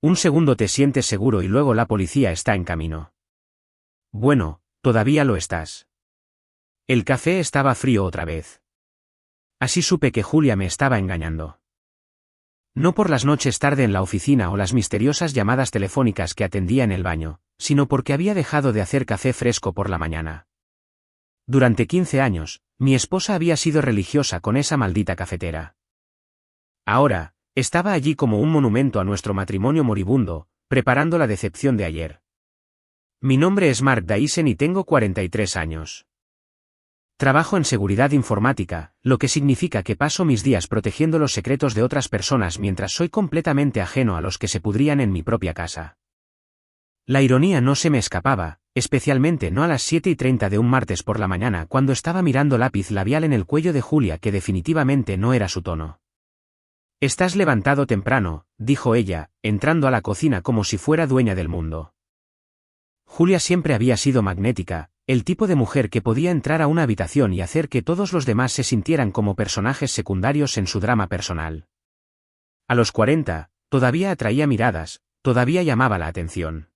Un segundo te sientes seguro y luego la policía está en camino. Bueno, todavía lo estás. El café estaba frío otra vez. Así supe que Julia me estaba engañando. No por las noches tarde en la oficina o las misteriosas llamadas telefónicas que atendía en el baño, sino porque había dejado de hacer café fresco por la mañana. Durante 15 años, mi esposa había sido religiosa con esa maldita cafetera. Ahora, estaba allí como un monumento a nuestro matrimonio moribundo, preparando la decepción de ayer. Mi nombre es Mark Dyson y tengo 43 años. Trabajo en seguridad informática, lo que significa que paso mis días protegiendo los secretos de otras personas mientras soy completamente ajeno a los que se pudrían en mi propia casa. La ironía no se me escapaba, especialmente no a las 7:30 de un martes por la mañana cuando estaba mirando lápiz labial en el cuello de Julia que definitivamente no era su tono. «Estás levantado temprano», dijo ella, entrando a la cocina como si fuera dueña del mundo. Julia siempre había sido magnética, el tipo de mujer que podía entrar a una habitación y hacer que todos los demás se sintieran como personajes secundarios en su drama personal. A los 40, todavía atraía miradas, todavía llamaba la atención.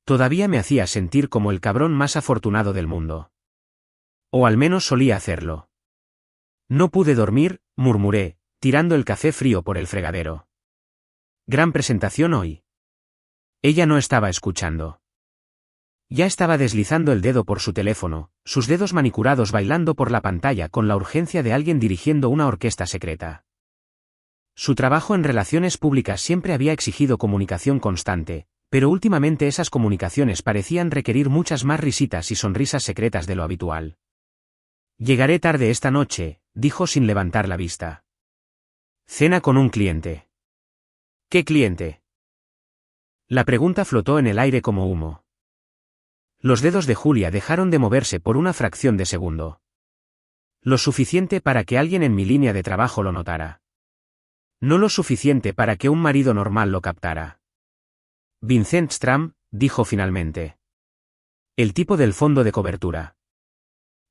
Todavía me hacía sentir como el cabrón más afortunado del mundo. O al menos solía hacerlo. No pude dormir, murmuré, tirando el café frío por el fregadero. Gran presentación hoy. Ella no estaba escuchando. Ya estaba deslizando el dedo por su teléfono, sus dedos manicurados bailando por la pantalla con la urgencia de alguien dirigiendo una orquesta secreta. Su trabajo en relaciones públicas siempre había exigido comunicación constante, pero últimamente esas comunicaciones parecían requerir muchas más risitas y sonrisas secretas de lo habitual. «Llegaré tarde esta noche», dijo sin levantar la vista. «Cena con un cliente». «¿Qué cliente?». La pregunta flotó en el aire como humo. Los dedos de Julia dejaron de moverse por una fracción de segundo. Lo suficiente para que alguien en mi línea de trabajo lo notara. No lo suficiente para que un marido normal lo captara. «Vincent Stram», dijo finalmente. El tipo del fondo de cobertura.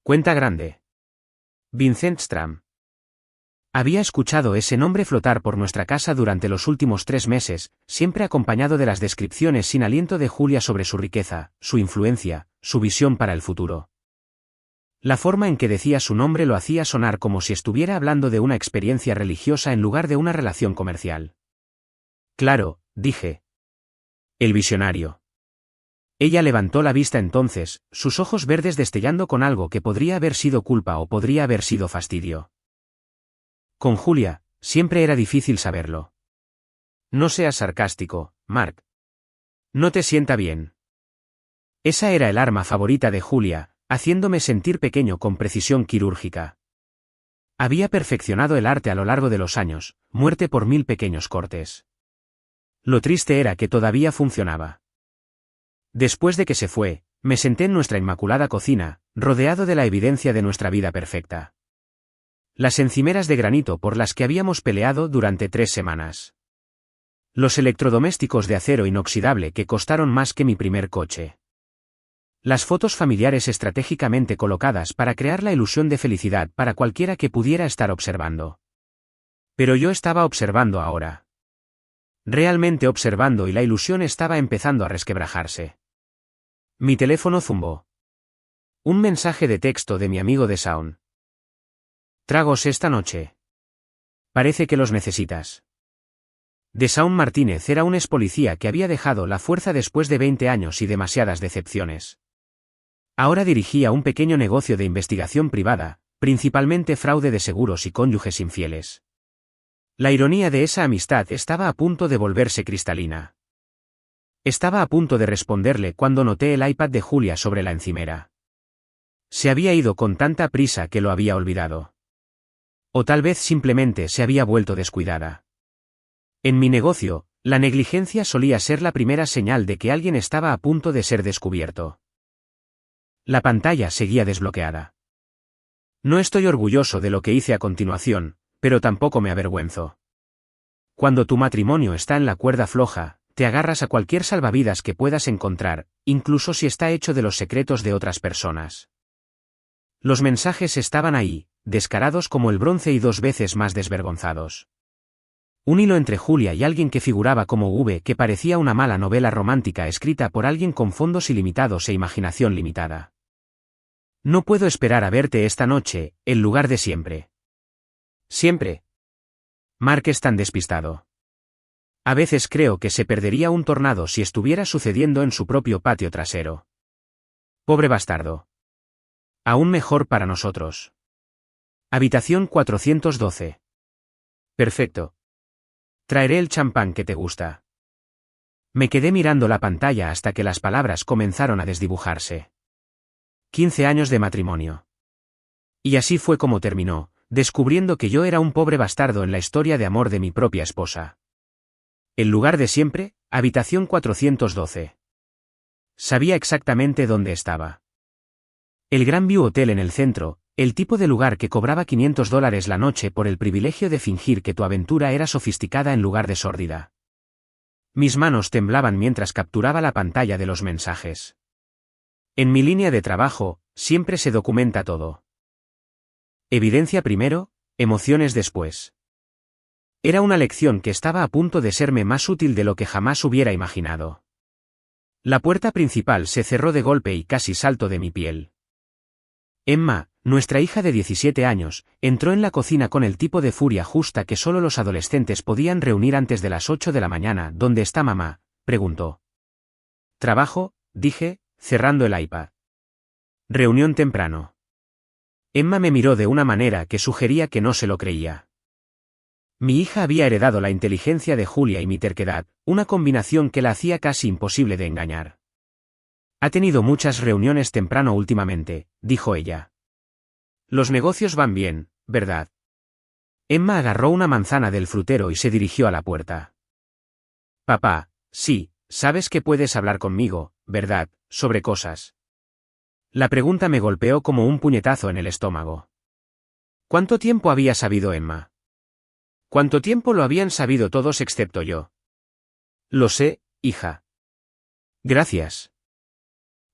«Cuenta grande». Vincent Stram. Había escuchado ese nombre flotar por nuestra casa durante los últimos 3 meses, siempre acompañado de las descripciones sin aliento de Julia sobre su riqueza, su influencia, su visión para el futuro. La forma en que decía su nombre lo hacía sonar como si estuviera hablando de una experiencia religiosa en lugar de una relación comercial. «Claro», dije. «El visionario». Ella levantó la vista entonces, sus ojos verdes destellando con algo que podría haber sido culpa o podría haber sido fastidio. Con Julia, siempre era difícil saberlo. «No seas sarcástico, Mark. No te sienta bien». Esa era el arma favorita de Julia, haciéndome sentir pequeño con precisión quirúrgica. Había perfeccionado el arte a lo largo de los años, muerte por 1000 pequeños cortes. Lo triste era que todavía funcionaba. Después de que se fue, me senté en nuestra inmaculada cocina, rodeado de la evidencia de nuestra vida perfecta. Las encimeras de granito por las que habíamos peleado durante 3 semanas. Los electrodomésticos de acero inoxidable que costaron más que mi primer coche. Las fotos familiares estratégicamente colocadas para crear la ilusión de felicidad para cualquiera que pudiera estar observando. Pero yo estaba observando ahora. Realmente observando y la ilusión estaba empezando a resquebrajarse. Mi teléfono zumbó. Un mensaje de texto de mi amigo de Sound. «Tragos esta noche. Parece que los necesitas». Desaun Martínez era un expolicía que había dejado la fuerza después de 20 años y demasiadas decepciones. Ahora dirigía un pequeño negocio de investigación privada, principalmente fraude de seguros y cónyuges infieles. La ironía de esa amistad estaba a punto de volverse cristalina. Estaba a punto de responderle cuando noté el iPad de Julia sobre la encimera. Se había ido con tanta prisa que lo había olvidado. O tal vez simplemente se había vuelto descuidada. En mi negocio, la negligencia solía ser la primera señal de que alguien estaba a punto de ser descubierto. La pantalla seguía desbloqueada. No estoy orgulloso de lo que hice a continuación, pero tampoco me avergüenzo. Cuando tu matrimonio está en la cuerda floja, te agarras a cualquier salvavidas que puedas encontrar, incluso si está hecho de los secretos de otras personas. Los mensajes estaban ahí, descarados como el bronce y 2 veces más desvergonzados. Un hilo entre Julia y alguien que figuraba como V, que parecía una mala novela romántica escrita por alguien con fondos ilimitados e imaginación limitada. No puedo esperar a verte esta noche, el lugar de siempre. Siempre. Mark es tan despistado. A veces creo que se perdería un tornado si estuviera sucediendo en su propio patio trasero. Pobre bastardo. Aún mejor para nosotros. Habitación 412. Perfecto. Traeré el champán que te gusta. Me quedé mirando la pantalla hasta que las palabras comenzaron a desdibujarse. 15 años de matrimonio. Y así fue como terminó, descubriendo que yo era un pobre bastardo en la historia de amor de mi propia esposa. El lugar de siempre, habitación 412. Sabía exactamente dónde estaba. El Grand View Hotel en el centro, el tipo de lugar que cobraba $500 la noche por el privilegio de fingir que tu aventura era sofisticada en lugar de sórdida. Mis manos temblaban mientras capturaba la pantalla de los mensajes. En mi línea de trabajo, siempre se documenta todo. Evidencia primero, emociones después. Era una lección que estaba a punto de serme más útil de lo que jamás hubiera imaginado. La puerta principal se cerró de golpe y casi salto de mi piel. Emma, nuestra hija de 17 años, entró en la cocina con el tipo de furia justa que solo los adolescentes podían reunir antes de las 8 de la mañana. ¿Dónde está mamá?, preguntó. Trabajo, dije, cerrando el iPad. Reunión temprano. Emma me miró de una manera que sugería que no se lo creía. Mi hija había heredado la inteligencia de Julia y mi terquedad, una combinación que la hacía casi imposible de engañar. Ha tenido muchas reuniones temprano últimamente, dijo ella. Los negocios van bien, ¿verdad? Emma agarró una manzana del frutero y se dirigió a la puerta. Papá, sí, sabes que puedes hablar conmigo, ¿verdad?, sobre cosas. La pregunta me golpeó como un puñetazo en el estómago. ¿Cuánto tiempo había sabido Emma? ¿Cuánto tiempo lo habían sabido todos excepto yo? Lo sé, hija. Gracias.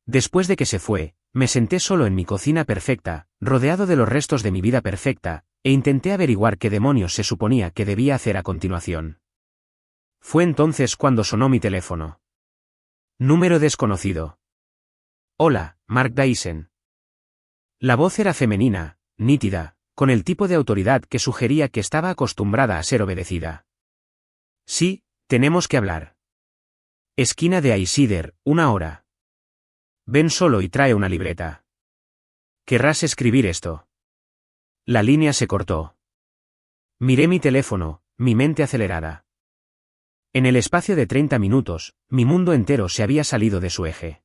Después de que se fue, me senté solo en mi cocina perfecta, rodeado de los restos de mi vida perfecta, e intenté averiguar qué demonios se suponía que debía hacer a continuación. Fue entonces cuando sonó mi teléfono. Número desconocido. Hola, Mark Dyson. La voz era femenina, nítida, con el tipo de autoridad que sugería que estaba acostumbrada a ser obedecida. Sí, tenemos que hablar. Esquina de Aysider, 1 hora. Ven solo y trae una libreta. ¿Querrás escribir esto? La línea se cortó. Miré mi teléfono, mi mente acelerada. En el espacio de 30 minutos, mi mundo entero se había salido de su eje.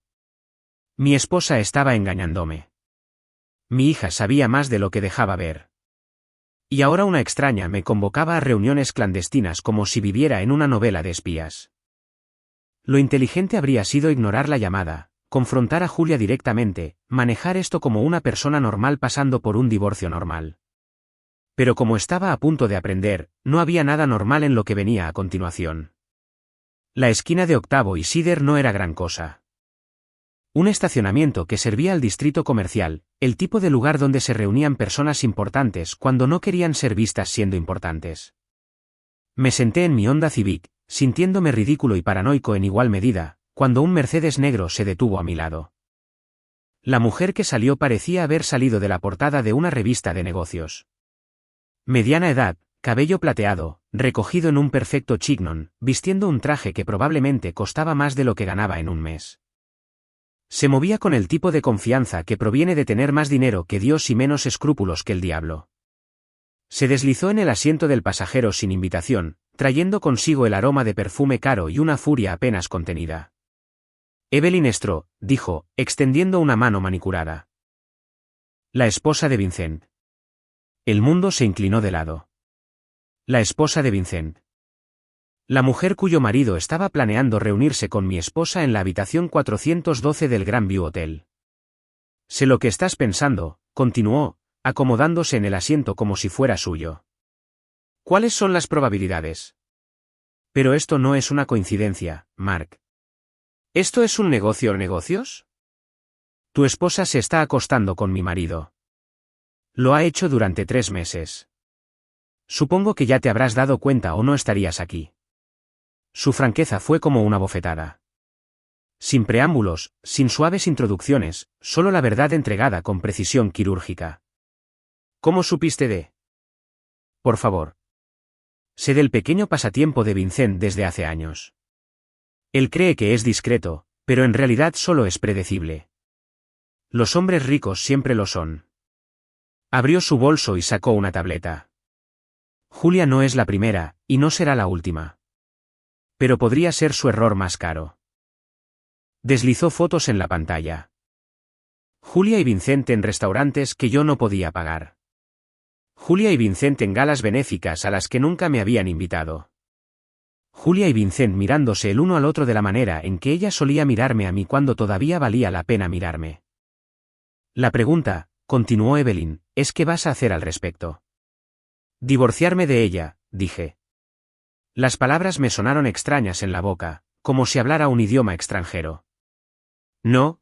Mi esposa estaba engañándome. Mi hija sabía más de lo que dejaba ver. Y ahora una extraña me convocaba a reuniones clandestinas como si viviera en una novela de espías. Lo inteligente habría sido ignorar la llamada, confrontar a Julia directamente, manejar esto como una persona normal pasando por un divorcio normal. Pero como estaba a punto de aprender, no había nada normal en lo que venía a continuación. La esquina de Octavo y Cider no era gran cosa. Un estacionamiento que servía al distrito comercial, el tipo de lugar donde se reunían personas importantes cuando no querían ser vistas siendo importantes. Me senté en mi Honda Civic, sintiéndome ridículo y paranoico en igual medida, cuando un Mercedes negro se detuvo a mi lado. La mujer que salió parecía haber salido de la portada de una revista de negocios. Mediana edad, cabello plateado, recogido en un perfecto chignon, vistiendo un traje que probablemente costaba más de lo que ganaba en un mes. Se movía con el tipo de confianza que proviene de tener más dinero que Dios y menos escrúpulos que el diablo. Se deslizó en el asiento del pasajero sin invitación, trayendo consigo el aroma de perfume caro y una furia apenas contenida. Evelyn Estro, dijo, extendiendo una mano manicurada. La esposa de Vincent. El mundo se inclinó de lado. La esposa de Vincent. La mujer cuyo marido estaba planeando reunirse con mi esposa en la habitación 412 del Grand View Hotel. Sé lo que estás pensando, continuó, acomodándose en el asiento como si fuera suyo. ¿Cuáles son las probabilidades? Pero esto no es una coincidencia, Mark. ¿Esto es un negocio o negocios? Tu esposa se está acostando con mi marido. Lo ha hecho durante 3 meses. Supongo que ya te habrás dado cuenta o no estarías aquí. Su franqueza fue como una bofetada. Sin preámbulos, sin suaves introducciones, solo la verdad entregada con precisión quirúrgica. ¿Cómo supiste de? Por favor. Sé del pequeño pasatiempo de Vincent desde hace años. Él cree que es discreto, pero en realidad solo es predecible. Los hombres ricos siempre lo son. Abrió su bolso y sacó una tableta. Julia no es la primera, y no será la última. Pero podría ser su error más caro. Deslizó fotos en la pantalla. Julia y Vincent en restaurantes que yo no podía pagar. Julia y Vincent en galas benéficas a las que nunca me habían invitado. Julia y Vincent mirándose el uno al otro de la manera en que ella solía mirarme a mí cuando todavía valía la pena mirarme. La pregunta, continuó Evelyn, es ¿qué vas a hacer al respecto? Divorciarme de ella, dije. Las palabras me sonaron extrañas en la boca, como si hablara un idioma extranjero. No.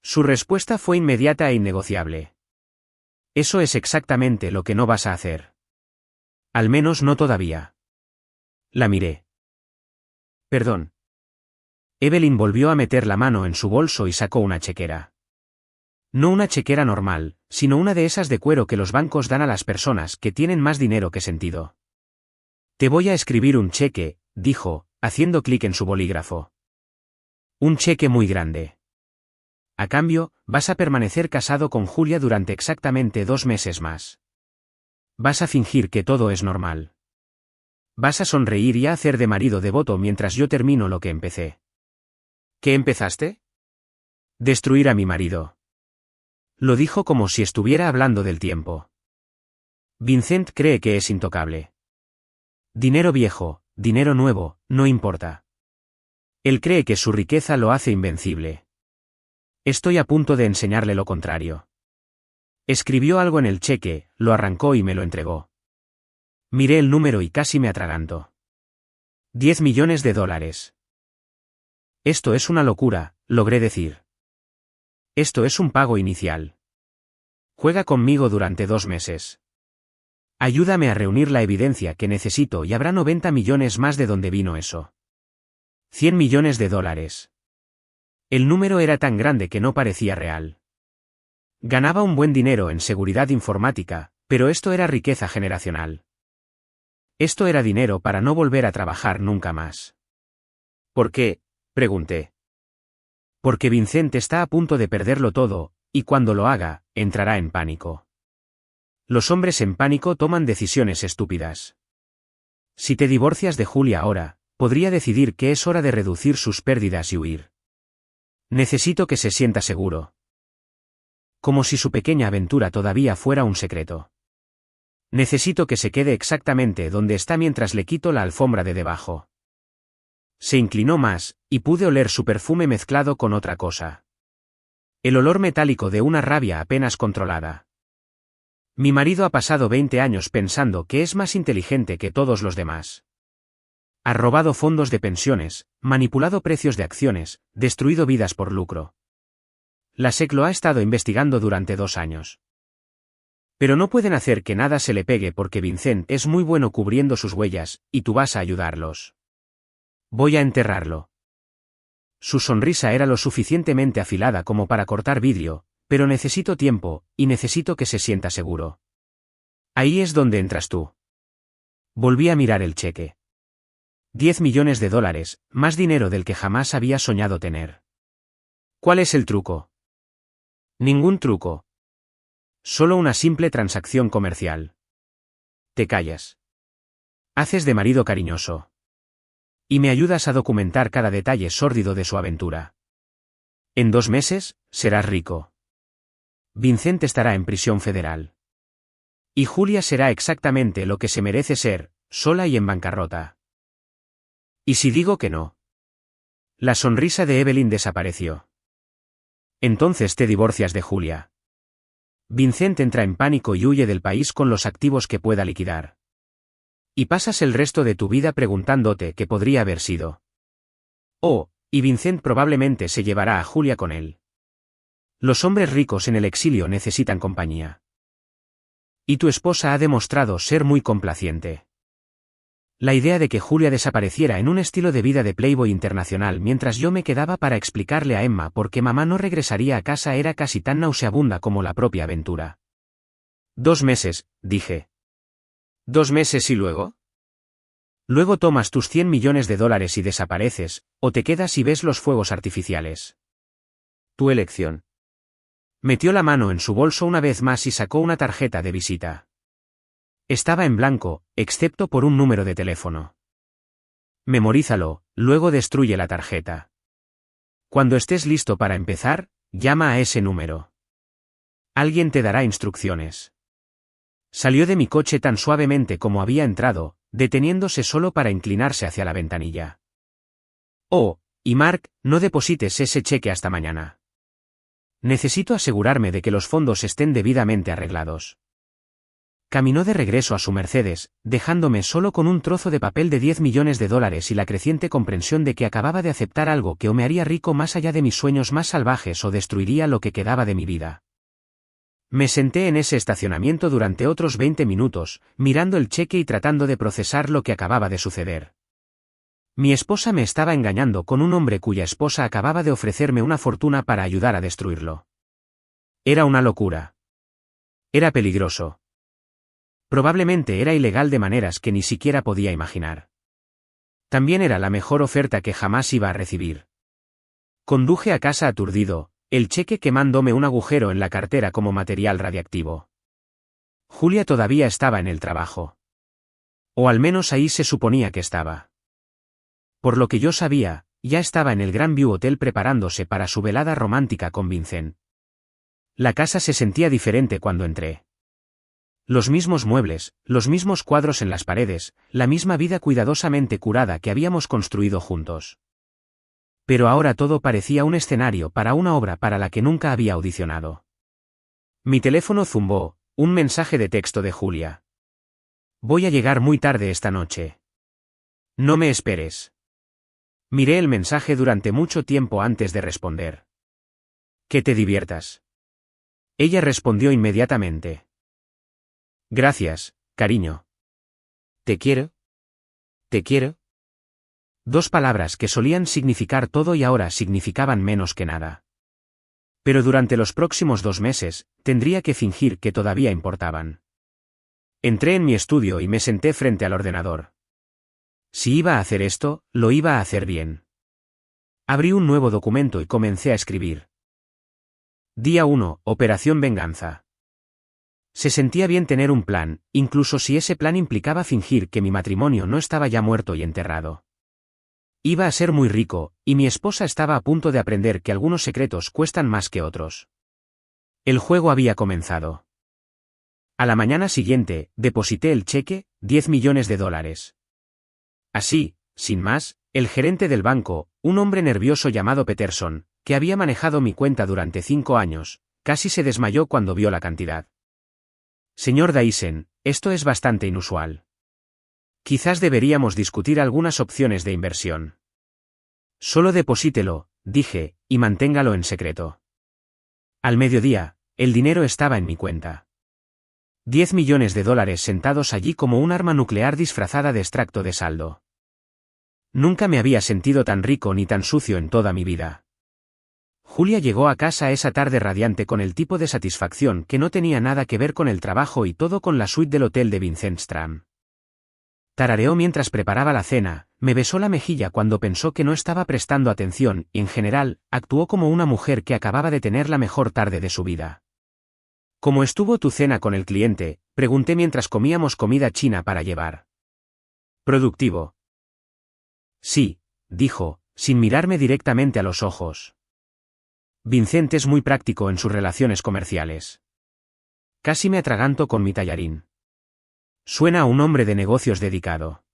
Su respuesta fue inmediata e innegociable. Eso es exactamente lo que no vas a hacer. Al menos no todavía. La miré. Perdón. Evelyn volvió a meter la mano en su bolso y sacó una chequera. No una chequera normal, sino una de esas de cuero que los bancos dan a las personas que tienen más dinero que sentido. Te voy a escribir un cheque, dijo, haciendo clic en su bolígrafo. Un cheque muy grande. A cambio, vas a permanecer casado con Julia durante exactamente 2 meses más. Vas a fingir que todo es normal. Vas a sonreír y a hacer de marido devoto mientras yo termino lo que empecé. ¿Qué empezaste? Destruir a mi marido. Lo dijo como si estuviera hablando del tiempo. Vincent cree que es intocable. Dinero viejo, dinero nuevo, no importa. Él cree que su riqueza lo hace invencible. Estoy a punto de enseñarle lo contrario. Escribió algo en el cheque, lo arrancó y me lo entregó. Miré el número y casi me atraganto. $10 millones. Esto es una locura, logré decir. Esto es un pago inicial. Juega conmigo durante 2 meses. Ayúdame a reunir la evidencia que necesito y habrá 90 millones más de donde vino eso. $100 millones. El número era tan grande que no parecía real. Ganaba un buen dinero en seguridad informática, pero esto era riqueza generacional. Esto era dinero para no volver a trabajar nunca más. ¿Por qué? Pregunté. Porque Vincent está a punto de perderlo todo, y cuando lo haga, entrará en pánico. Los hombres en pánico toman decisiones estúpidas. Si te divorcias de Julia ahora, podría decidir que es hora de reducir sus pérdidas y huir. Necesito que se sienta seguro. Como si su pequeña aventura todavía fuera un secreto. Necesito que se quede exactamente donde está mientras le quito la alfombra de debajo. Se inclinó más, y pude oler su perfume mezclado con otra cosa. El olor metálico de una rabia apenas controlada. Mi marido ha pasado 20 años pensando que es más inteligente que todos los demás. Ha robado fondos de pensiones, manipulado precios de acciones, destruido vidas por lucro. La SEC lo ha estado investigando durante 2 años. Pero no pueden hacer que nada se le pegue porque Vincent es muy bueno cubriendo sus huellas, y tú vas a ayudarlos. Voy a enterrarlo. Su sonrisa era lo suficientemente afilada como para cortar vidrio, pero necesito tiempo, y necesito que se sienta seguro. Ahí es donde entras tú. Volví a mirar el cheque. $10 millones, más dinero del que jamás había soñado tener. ¿Cuál es el truco? Ningún truco. Solo una simple transacción comercial. Te callas. Haces de marido cariñoso. Y me ayudas a documentar cada detalle sórdido de su aventura. En 2 meses, serás rico. Vincent estará en prisión federal. Y Julia será exactamente lo que se merece ser, sola y en bancarrota. ¿Y si digo que no? La sonrisa de Evelyn desapareció. Entonces te divorcias de Julia. Vincent entra en pánico y huye del país con los activos que pueda liquidar. Y pasas el resto de tu vida preguntándote qué podría haber sido. Oh, y Vincent probablemente se llevará a Julia con él. Los hombres ricos en el exilio necesitan compañía. Y tu esposa ha demostrado ser muy complaciente. La idea de que Julia desapareciera en un estilo de vida de Playboy internacional mientras yo me quedaba para explicarle a Emma por qué mamá no regresaría a casa era casi tan nauseabunda como la propia aventura. 2 meses, dije. 2 meses y luego. Luego tomas tus $100 millones y desapareces, o te quedas y ves los fuegos artificiales. Tu elección. Metió la mano en su bolso una vez más y sacó una tarjeta de visita. Estaba en blanco, excepto por un número de teléfono. Memorízalo, luego destruye la tarjeta. Cuando estés listo para empezar, llama a ese número. Alguien te dará instrucciones. Salió de mi coche tan suavemente como había entrado, deteniéndose solo para inclinarse hacia la ventanilla. Oh, y Mark, no deposites ese cheque hasta mañana. Necesito asegurarme de que los fondos estén debidamente arreglados. Caminó de regreso a su Mercedes, dejándome solo con un trozo de papel de $10 millones y la creciente comprensión de que acababa de aceptar algo que o me haría rico más allá de mis sueños más salvajes o destruiría lo que quedaba de mi vida. Me senté en ese estacionamiento durante otros 20 minutos, mirando el cheque y tratando de procesar lo que acababa de suceder. Mi esposa me estaba engañando con un hombre cuya esposa acababa de ofrecerme una fortuna para ayudar a destruirlo. Era una locura. Era peligroso. Probablemente era ilegal de maneras que ni siquiera podía imaginar. También era la mejor oferta que jamás iba a recibir. Conduje a casa aturdido, el cheque quemándome un agujero en la cartera como material radiactivo. Julia todavía estaba en el trabajo. O al menos ahí se suponía que estaba. Por lo que yo sabía, ya estaba en el Grandview Hotel preparándose para su velada romántica con Vincent. La casa se sentía diferente cuando entré. Los mismos muebles, los mismos cuadros en las paredes, la misma vida cuidadosamente curada que habíamos construido juntos. Pero ahora todo parecía un escenario para una obra para la que nunca había audicionado. Mi teléfono zumbó, un mensaje de texto de Julia. Voy a llegar muy tarde esta noche. No me esperes. Miré el mensaje durante mucho tiempo antes de responder. Que te diviertas. Ella respondió inmediatamente. Gracias, cariño. ¿Te quiero? ¿Te quiero? 2 palabras que solían significar todo y ahora significaban menos que nada. Pero durante los próximos 2 meses, tendría que fingir que todavía importaban. Entré en mi estudio y me senté frente al ordenador. Si iba a hacer esto, lo iba a hacer bien. Abrí un nuevo documento y comencé a escribir. Día 1, Operación Venganza. Se sentía bien tener un plan, incluso si ese plan implicaba fingir que mi matrimonio no estaba ya muerto y enterrado. Iba a ser muy rico, y mi esposa estaba a punto de aprender que algunos secretos cuestan más que otros. El juego había comenzado. A la mañana siguiente, deposité el cheque, $10 millones. Así, sin más, el gerente del banco, un hombre nervioso llamado Peterson, que había manejado mi cuenta durante 5 años, casi se desmayó cuando vio la cantidad. Señor Dyson, esto es bastante inusual. Quizás deberíamos discutir algunas opciones de inversión. Solo deposítelo, dije, y manténgalo en secreto. Al mediodía, el dinero estaba en mi cuenta. $10 millones sentados allí como un arma nuclear disfrazada de extracto de saldo. Nunca me había sentido tan rico ni tan sucio en toda mi vida. Julia llegó a casa esa tarde radiante con el tipo de satisfacción que no tenía nada que ver con el trabajo y todo con la suite del hotel de Vincent Stram. Tarareó mientras preparaba la cena, me besó la mejilla cuando pensó que no estaba prestando atención y en general, actuó como una mujer que acababa de tener la mejor tarde de su vida. ¿Cómo estuvo tu cena con el cliente?, pregunté mientras comíamos comida china para llevar. Productivo. Sí, dijo, sin mirarme directamente a los ojos. Vincent es muy práctico en sus relaciones comerciales. Casi me atraganto con mi tallarín. Suena a un hombre de negocios dedicado.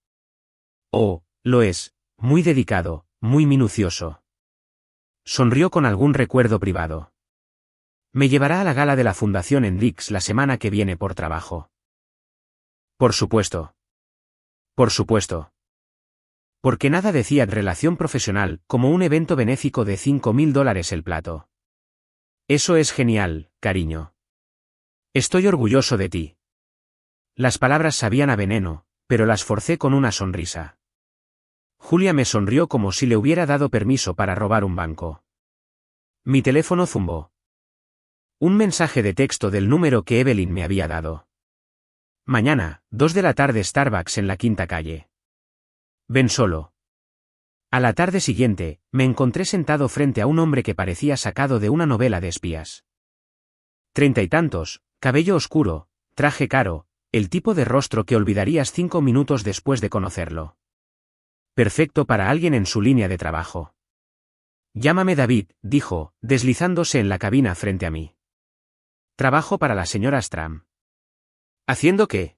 Oh, lo es, muy dedicado, muy minucioso. Sonrió con algún recuerdo privado. Me llevará a la gala de la fundación en Dix la semana que viene por trabajo. Por supuesto. Por supuesto. Porque nada decía relación profesional, como un evento benéfico de $5.000 el plato. Eso es genial, cariño. Estoy orgulloso de ti. Las palabras sabían a veneno, pero las forcé con una sonrisa. Julia me sonrió como si le hubiera dado permiso para robar un banco. Mi teléfono zumbó. Un mensaje de texto del número que Evelyn me había dado. Mañana, 2 de la tarde, Starbucks en la Quinta Calle. Ven solo. A la tarde siguiente, me encontré sentado frente a un hombre que parecía sacado de una novela de espías. 30 y tantos, cabello oscuro, traje caro, el tipo de rostro que olvidarías 5 minutos después de conocerlo. Perfecto para alguien en su línea de trabajo. Llámame David, dijo, deslizándose en la cabina frente a mí. Trabajo para la señora Stram. ¿Haciendo qué?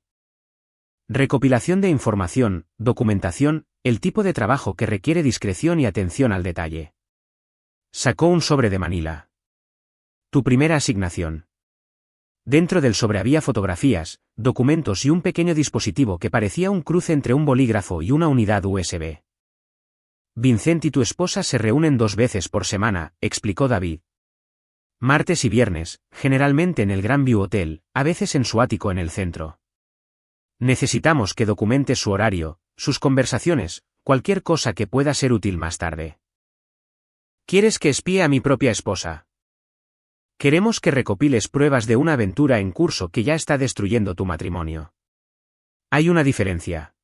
Recopilación de información, documentación, el tipo de trabajo que requiere discreción y atención al detalle. Sacó un sobre de Manila. Tu primera asignación. Dentro del sobre había fotografías, documentos y un pequeño dispositivo que parecía un cruce entre un bolígrafo y una unidad USB. Vincent y tu esposa se reúnen 2 veces por semana, explicó David. Martes y viernes, generalmente en el Grandview Hotel, a veces en su ático en el centro. Necesitamos que documentes su horario, sus conversaciones, cualquier cosa que pueda ser útil más tarde. ¿Quieres que espíe a mi propia esposa? Queremos que recopiles pruebas de una aventura en curso que ya está destruyendo tu matrimonio. Hay una diferencia.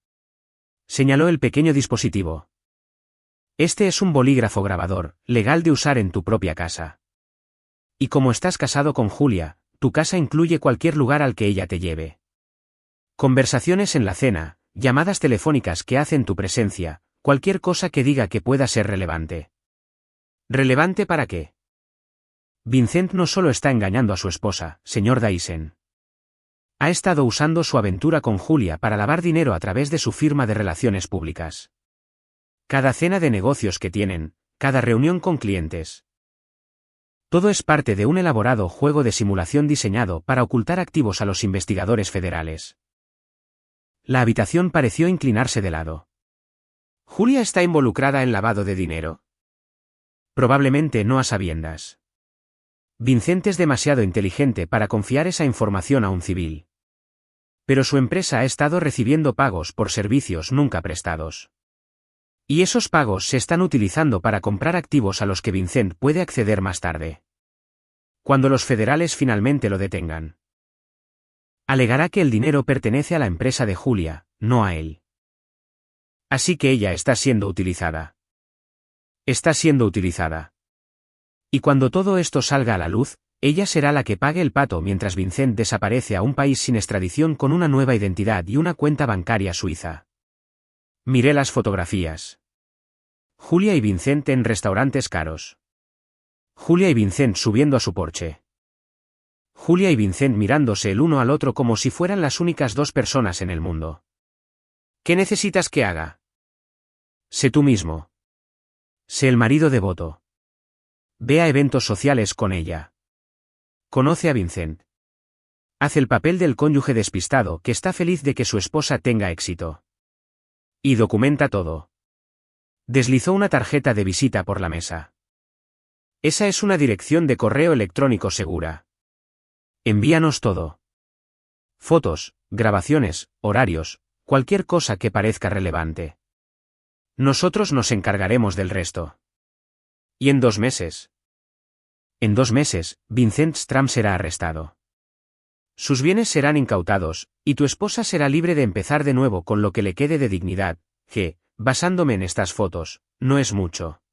Señaló el pequeño dispositivo. Este es un bolígrafo grabador, legal de usar en tu propia casa. Y como estás casado con Julia, tu casa incluye cualquier lugar al que ella te lleve. Conversaciones en la cena, llamadas telefónicas que hacen tu presencia, cualquier cosa que diga que pueda ser relevante. ¿Relevante para qué? Vincent no solo está engañando a su esposa, señor Dyson. Ha estado usando su aventura con Julia para lavar dinero a través de su firma de relaciones públicas. Cada cena de negocios que tienen, cada reunión con clientes. Todo es parte de un elaborado juego de simulación diseñado para ocultar activos a los investigadores federales. La habitación pareció inclinarse de lado. ¿Julia está involucrada en lavado de dinero? Probablemente no a sabiendas. Vincent es demasiado inteligente para confiar esa información a un civil. Pero su empresa ha estado recibiendo pagos por servicios nunca prestados. Y esos pagos se están utilizando para comprar activos a los que Vincent puede acceder más tarde. Cuando los federales finalmente lo detengan. Alegará que el dinero pertenece a la empresa de Julia, no a él. Así que ella está siendo utilizada. Está siendo utilizada. Y cuando todo esto salga a la luz, ella será la que pague el pato mientras Vincent desaparece a un país sin extradición con una nueva identidad y una cuenta bancaria suiza. Miré las fotografías. Julia y Vincent en restaurantes caros. Julia y Vincent subiendo a su Porsche. Julia y Vincent mirándose el uno al otro como si fueran las únicas 2 personas en el mundo. ¿Qué necesitas que haga? Sé tú mismo. Sé el marido devoto. Ve a eventos sociales con ella. Conoce a Vincent. Haz el papel del cónyuge despistado que está feliz de que su esposa tenga éxito. Y documenta todo. Deslizó una tarjeta de visita por la mesa. Esa es una dirección de correo electrónico segura. Envíanos todo. Fotos, grabaciones, horarios, cualquier cosa que parezca relevante. Nosotros nos encargaremos del resto. ¿Y en 2 meses? En 2 meses, Vincent Stram será arrestado. Sus bienes serán incautados, y tu esposa será libre de empezar de nuevo con lo que le quede de dignidad, que, basándome en estas fotos, no es mucho.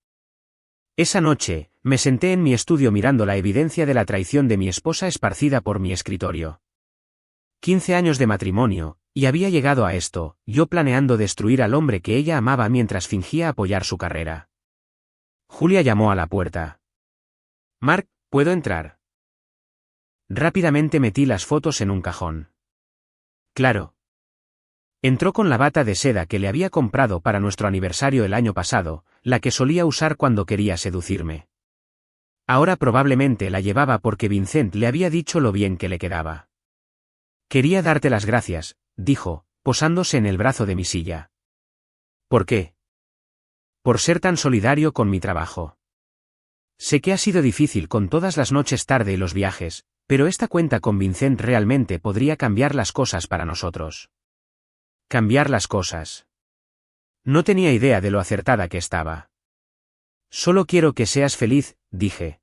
Esa noche, me senté en mi estudio mirando la evidencia de la traición de mi esposa esparcida por mi escritorio. 15 años de matrimonio, y había llegado a esto, yo planeando destruir al hombre que ella amaba mientras fingía apoyar su carrera. Julia llamó a la puerta. Mark, ¿puedo entrar? Rápidamente metí las fotos en un cajón. Claro. Entró con la bata de seda que le había comprado para nuestro aniversario el año pasado, la que solía usar cuando quería seducirme. Ahora probablemente la llevaba porque Vincent le había dicho lo bien que le quedaba. Quería darte las gracias, dijo, posándose en el brazo de mi silla. ¿Por qué? Por ser tan solidario con mi trabajo. Sé que ha sido difícil con todas las noches tarde y los viajes, Pero esta cuenta con Vincent realmente podría cambiar las cosas para nosotros. Cambiar las cosas. No tenía idea de lo acertada que estaba. Solo quiero que seas feliz, dije.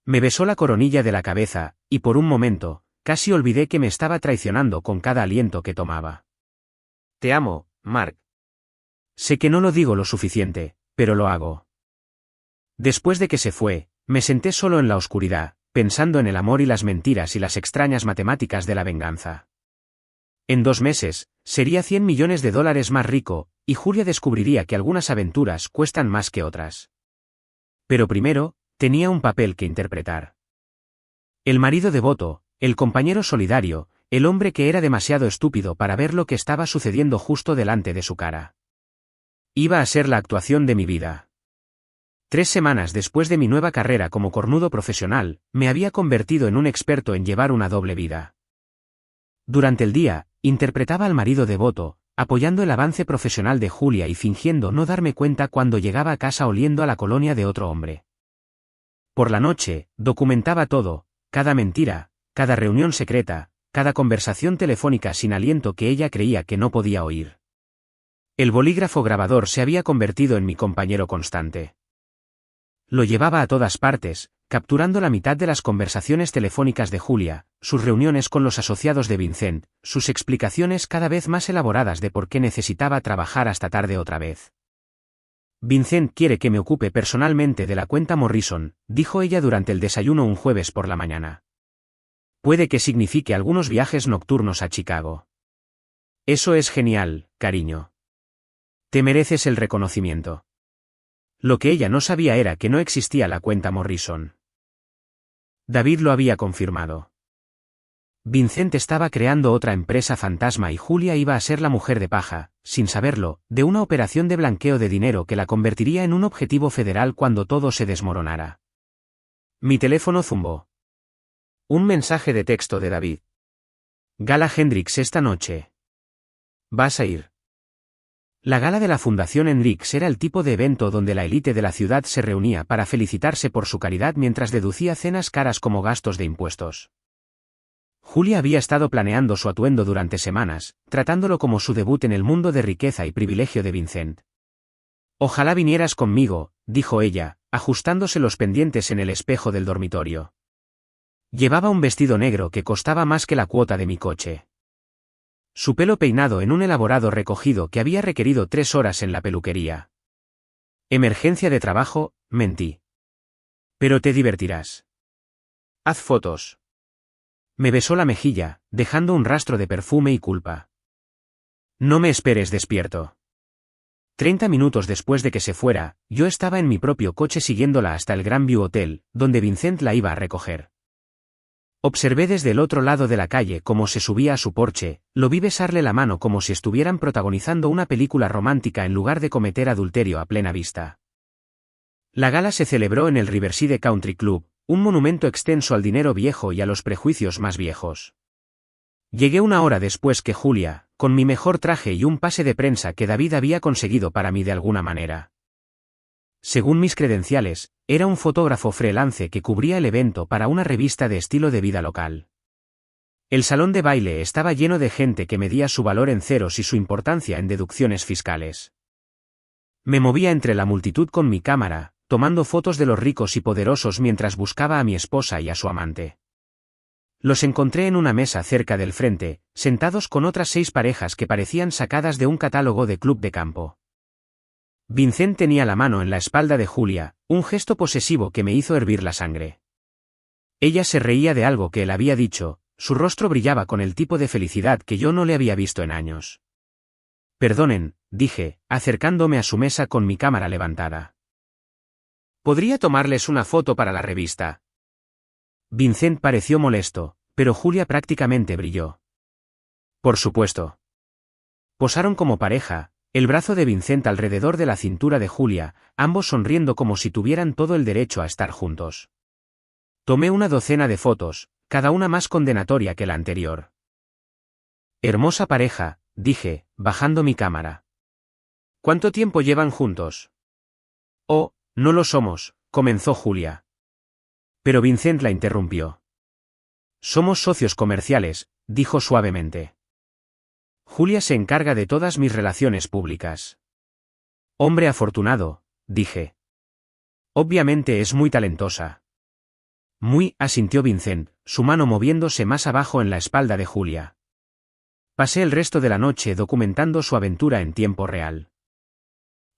Me besó la coronilla de la cabeza, y por un momento, casi olvidé que me estaba traicionando con cada aliento que tomaba. Te amo, Mark. Sé que no lo digo lo suficiente, pero lo hago. Después de que se fue, me senté solo en la oscuridad, pensando en el amor y las mentiras y las extrañas matemáticas de la venganza. En 2 meses, sería $100 millones más rico, y Julia descubriría que algunas aventuras cuestan más que otras. Pero primero, tenía un papel que interpretar. El marido devoto, el compañero solidario, el hombre que era demasiado estúpido para ver lo que estaba sucediendo justo delante de su cara. Iba a ser la actuación de mi vida. 3 semanas después de mi nueva carrera como cornudo profesional, me había convertido en un experto en llevar una doble vida. Durante el día, interpretaba al marido devoto, apoyando el avance profesional de Julia y fingiendo no darme cuenta cuando llegaba a casa oliendo a la colonia de otro hombre. Por la noche, documentaba todo, cada mentira, cada reunión secreta, cada conversación telefónica sin aliento que ella creía que no podía oír. El bolígrafo grabador se había convertido en mi compañero constante. Lo llevaba a todas partes, capturando la mitad de las conversaciones telefónicas de Julia, sus reuniones con los asociados de Vincent, sus explicaciones cada vez más elaboradas de por qué necesitaba trabajar hasta tarde otra vez. Vincent quiere que me ocupe personalmente de la cuenta Morrison, dijo ella durante el desayuno un jueves por la mañana. Puede que signifique algunos viajes nocturnos a Chicago. Eso es genial, cariño. Te mereces el reconocimiento. Lo que ella no sabía era que no existía la cuenta Morrison. David lo había confirmado. Vincent estaba creando otra empresa fantasma y Julia iba a ser la mujer de paja, sin saberlo, de una operación de blanqueo de dinero que la convertiría en un objetivo federal cuando todo se desmoronara. Mi teléfono zumbó. Un mensaje de texto de David. Gala Hendrix esta noche. ¿Vas a ir? La gala de la Fundación Hendrix era el tipo de evento donde la élite de la ciudad se reunía para felicitarse por su caridad mientras deducía cenas caras como gastos de impuestos. Julia había estado planeando su atuendo durante semanas, tratándolo como su debut en el mundo de riqueza y privilegio de Vincent. Ojalá vinieras conmigo, dijo ella, ajustándose los pendientes en el espejo del dormitorio. Llevaba un vestido negro que costaba más que la cuota de mi coche. Su pelo peinado en un elaborado recogido que había requerido 3 horas en la peluquería. Emergencia de trabajo, mentí. Pero te divertirás. Haz fotos. Me besó la mejilla, dejando un rastro de perfume y culpa. No me esperes despierto. 30 minutos después de que se fuera, yo estaba en mi propio coche siguiéndola hasta el Grandview Hotel, donde Vincent la iba a recoger. Observé desde el otro lado de la calle cómo se subía a su porche, lo vi besarle la mano como si estuvieran protagonizando una película romántica en lugar de cometer adulterio a plena vista. La gala se celebró en el Riverside Country Club, un monumento extenso al dinero viejo y a los prejuicios más viejos. Llegué 1 hora después que Julia, con mi mejor traje y un pase de prensa que David había conseguido para mí de alguna manera. Según mis credenciales, era un fotógrafo freelance que cubría el evento para una revista de estilo de vida local. El salón de baile estaba lleno de gente que medía su valor en ceros y su importancia en deducciones fiscales. Me movía entre la multitud con mi cámara, tomando fotos de los ricos y poderosos mientras buscaba a mi esposa y a su amante. Los encontré en una mesa cerca del frente, sentados con otras 6 parejas que parecían sacadas de un catálogo de club de campo. Vincent tenía la mano en la espalda de Julia, un gesto posesivo que me hizo hervir la sangre. Ella se reía de algo que él había dicho, su rostro brillaba con el tipo de felicidad que yo no le había visto en años. Perdonen, dije, acercándome a su mesa con mi cámara levantada. ¿Podría tomarles una foto para la revista? Vincent pareció molesto, pero Julia prácticamente brilló. Por supuesto. Posaron como pareja, el brazo de Vincent alrededor de la cintura de Julia, ambos sonriendo como si tuvieran todo el derecho a estar juntos. Tomé una docena de fotos, cada una más condenatoria que la anterior. Hermosa pareja, dije, bajando mi cámara. ¿Cuánto tiempo llevan juntos? Oh, no lo somos, comenzó Julia. Pero Vincent la interrumpió. Somos socios comerciales, dijo suavemente. Julia se encarga de todas mis relaciones públicas. Hombre afortunado, dije. Obviamente es muy talentosa. Muy, asintió Vincent, su mano moviéndose más abajo en la espalda de Julia. Pasé el resto de la noche documentando su aventura en tiempo real.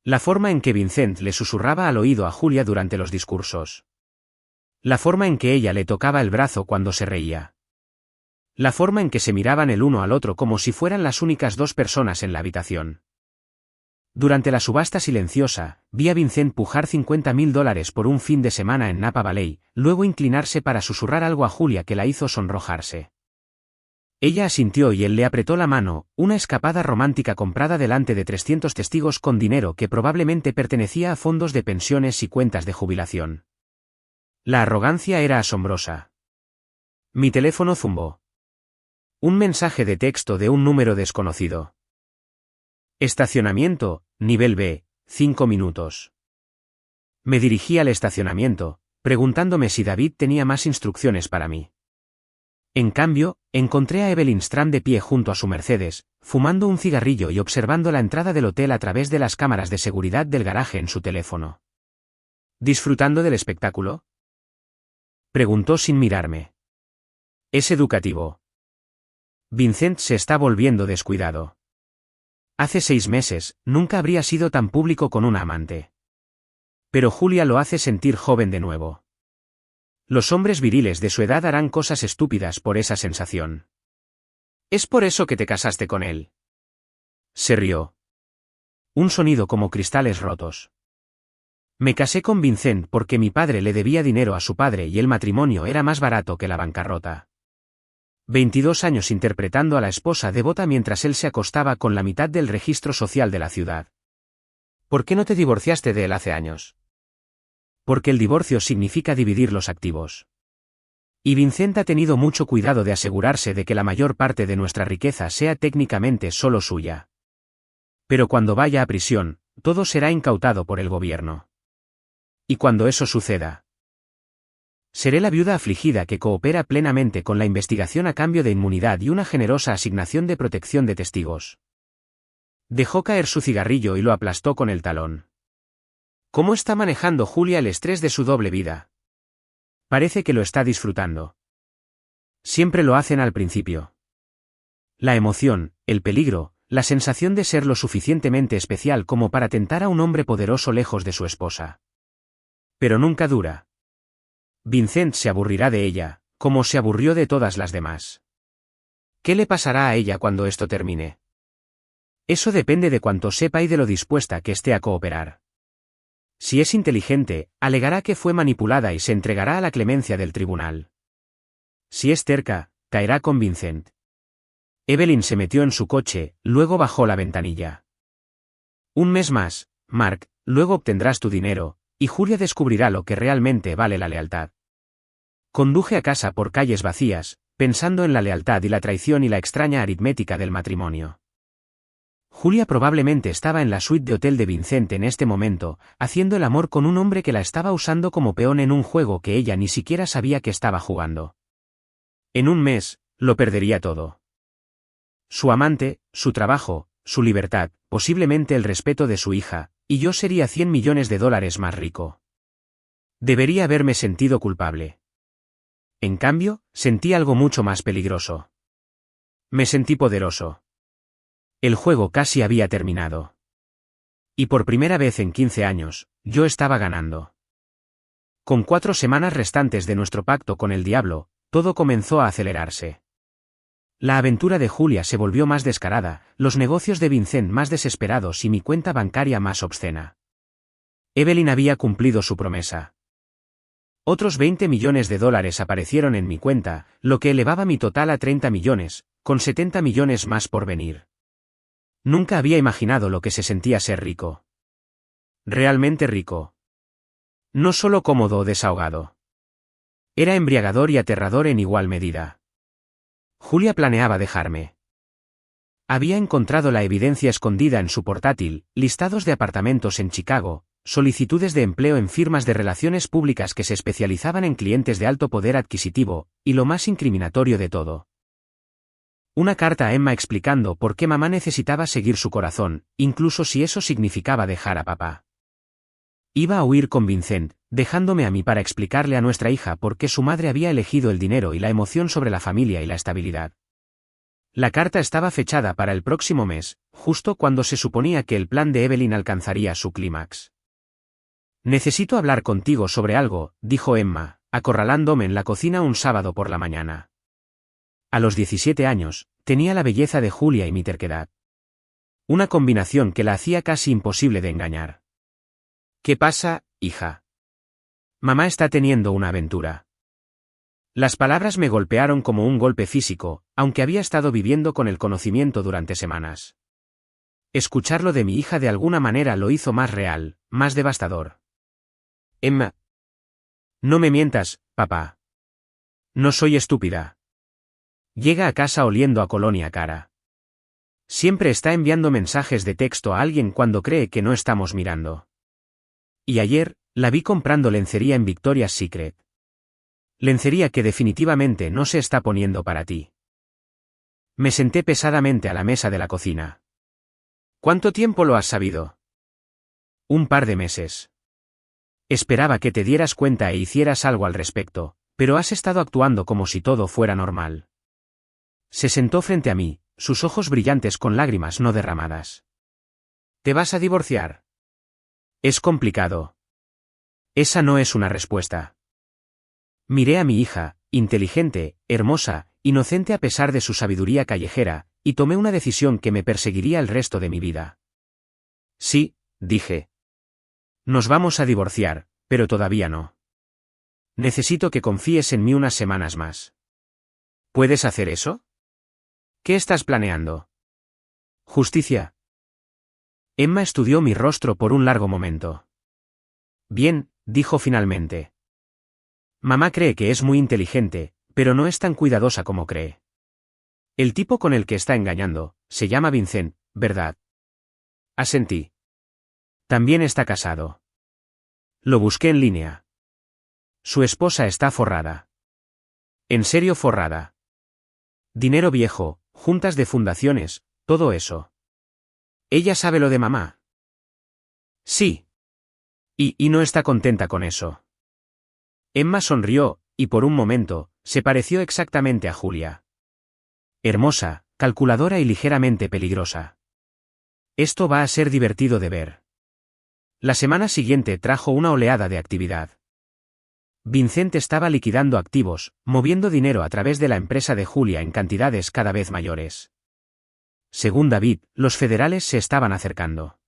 La forma en que Vincent le susurraba al oído a Julia durante los discursos. La forma en que ella le tocaba el brazo cuando se reía. La forma en que se miraban el uno al otro como si fueran las únicas dos personas en la habitación. Durante la subasta silenciosa, vi a Vincent pujar $50.000 por un fin de semana en Napa Valley, luego inclinarse para susurrar algo a Julia que la hizo sonrojarse. Ella asintió y él le apretó la mano, una escapada romántica comprada delante de 300 testigos con dinero que probablemente pertenecía a fondos de pensiones y cuentas de jubilación. La arrogancia era asombrosa. Mi teléfono zumbó. Un mensaje de texto de un número desconocido. Estacionamiento, nivel B, 5 minutos. Me dirigí al estacionamiento, preguntándome si David tenía más instrucciones para mí. En cambio, encontré a Evelyn Stram de pie junto a su Mercedes, fumando un cigarrillo y observando la entrada del hotel a través de las cámaras de seguridad del garaje en su teléfono. ¿Disfrutando del espectáculo?, preguntó sin mirarme. Es educativo. Vincent se está volviendo descuidado. Hace 6 meses, nunca habría sido tan público con una amante. Pero Julia lo hace sentir joven de nuevo. Los hombres viriles de su edad harán cosas estúpidas por esa sensación. ¿Es por eso que te casaste con él?, se rió. Un sonido como cristales rotos. Me casé con Vincent porque mi padre le debía dinero a su padre y el matrimonio era más barato que la bancarrota. 22 años interpretando a la esposa devota mientras él se acostaba con la mitad del registro social de la ciudad. ¿Por qué no te divorciaste de él hace años? Porque el divorcio significa dividir los activos. Y Vincent ha tenido mucho cuidado de asegurarse de que la mayor parte de nuestra riqueza sea técnicamente solo suya. Pero cuando vaya a prisión, todo será incautado por el gobierno. Y cuando eso suceda, seré la viuda afligida que coopera plenamente con la investigación a cambio de inmunidad y una generosa asignación de protección de testigos. Dejó caer su cigarrillo y lo aplastó con el talón. ¿Cómo está manejando Julia el estrés de su doble vida? Parece que lo está disfrutando. Siempre lo hacen al principio. La emoción, el peligro, la sensación de ser lo suficientemente especial como para tentar a un hombre poderoso lejos de su esposa. Pero nunca dura. Vincent se aburrirá de ella, como se aburrió de todas las demás. ¿Qué le pasará a ella cuando esto termine? Eso depende de cuánto sepa y de lo dispuesta que esté a cooperar. Si es inteligente, alegará que fue manipulada y se entregará a la clemencia del tribunal. Si es terca, caerá con Vincent. Evelyn se metió en su coche, luego bajó la ventanilla. Un mes más, Mark, luego obtendrás tu dinero, y Julia descubrirá lo que realmente vale la lealtad. Conduje a casa por calles vacías, pensando en la lealtad y la traición y la extraña aritmética del matrimonio. Julia probablemente estaba en la suite de hotel de Vincent en este momento, haciendo el amor con un hombre que la estaba usando como peón en un juego que ella ni siquiera sabía que estaba jugando. En un mes, lo perdería todo. Su amante, su trabajo, su libertad, posiblemente el respeto de su hija, y yo sería $100 millones más rico. Debería haberme sentido culpable. En cambio, sentí algo mucho más peligroso. Me sentí poderoso. El juego casi había terminado. Y por primera vez en 15 años, yo estaba ganando. Con 4 semanas restantes de nuestro pacto con el diablo, todo comenzó a acelerarse. La aventura de Julia se volvió más descarada, los negocios de Vincent más desesperados y mi cuenta bancaria más obscena. Evelyn había cumplido su promesa. Otros $20 millones aparecieron en mi cuenta, lo que elevaba mi total a 30 millones, con 70 millones más por venir. Nunca había imaginado lo que se sentía ser rico. Realmente rico. No solo cómodo o desahogado. Era embriagador y aterrador en igual medida. Julia planeaba dejarme. Había encontrado la evidencia escondida en su portátil, listados de apartamentos en Chicago, solicitudes de empleo en firmas de relaciones públicas que se especializaban en clientes de alto poder adquisitivo, y lo más incriminatorio de todo. Una carta a Emma explicando por qué mamá necesitaba seguir su corazón, incluso si eso significaba dejar a papá. Iba a huir con Vincent, dejándome a mí para explicarle a nuestra hija por qué su madre había elegido el dinero y la emoción sobre la familia y la estabilidad. La carta estaba fechada para el próximo mes, justo cuando se suponía que el plan de Evelyn alcanzaría su clímax. Necesito hablar contigo sobre algo, dijo Emma, acorralándome en la cocina un sábado por la mañana. A los 17 años, tenía la belleza de Julia y mi terquedad. Una combinación que la hacía casi imposible de engañar. ¿Qué pasa, hija? Mamá está teniendo una aventura. Las palabras me golpearon como un golpe físico, aunque había estado viviendo con el conocimiento durante semanas. Escucharlo de mi hija de alguna manera lo hizo más real, más devastador. Emma. No me mientas, papá. No soy estúpida. Llega a casa oliendo a colonia cara. Siempre está enviando mensajes de texto a alguien cuando cree que no estamos mirando. Y ayer, la vi comprando lencería en Victoria's Secret. Lencería que definitivamente no se está poniendo para ti. Me senté pesadamente a la mesa de la cocina. ¿Cuánto tiempo lo has sabido? Un par de meses. Esperaba que te dieras cuenta e hicieras algo al respecto, pero has estado actuando como si todo fuera normal. Se sentó frente a mí, sus ojos brillantes con lágrimas no derramadas. ¿Te vas a divorciar? Es complicado. Esa no es una respuesta. Miré a mi hija, inteligente, hermosa, inocente a pesar de su sabiduría callejera, y tomé una decisión que me perseguiría el resto de mi vida. Sí, dije. Nos vamos a divorciar, pero todavía no. Necesito que confíes en mí unas semanas más. ¿Puedes hacer eso? ¿Qué estás planeando? Justicia. Emma estudió mi rostro por un largo momento. Bien, dijo finalmente. Mamá cree que es muy inteligente, pero no es tan cuidadosa como cree. El tipo con el que está engañando, se llama Vincent, ¿verdad? Asentí. También está casado. Lo busqué en línea. Su esposa está forrada. En serio forrada. Dinero viejo, juntas de fundaciones, todo eso. ¿Ella sabe lo de mamá? Sí. Y no está contenta con eso. Emma sonrió, y por un momento, se pareció exactamente a Julia. Hermosa, calculadora y ligeramente peligrosa. Esto va a ser divertido de ver. La semana siguiente trajo una oleada de actividad. Vincent estaba liquidando activos, moviendo dinero a través de la empresa de Julia en cantidades cada vez mayores. Según David, los federales se estaban acercando.